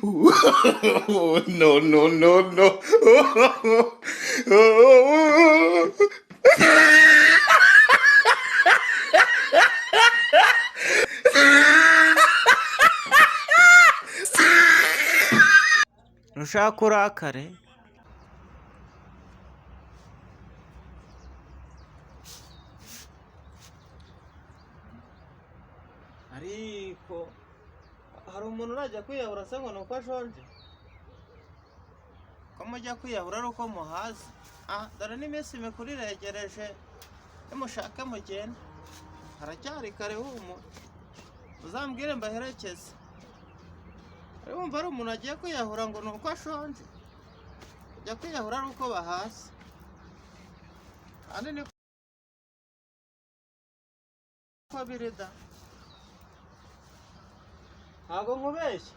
No, no, no, no. Nushaka urakare ariko hari umuntu urajya kwiyahura se ngo nuko ashonje ko mujya kwiyahura ari uko muhazi dore n'iminsi mikuru iregereje nimushake mugende haracyari kare humu uzambwire mbaherekeze wumva ari umuntu agiye kwiyahura ngo nuko ashonje ujya kwiyahura ari uko bahazi kandi niko birida ntabwo nkubeshya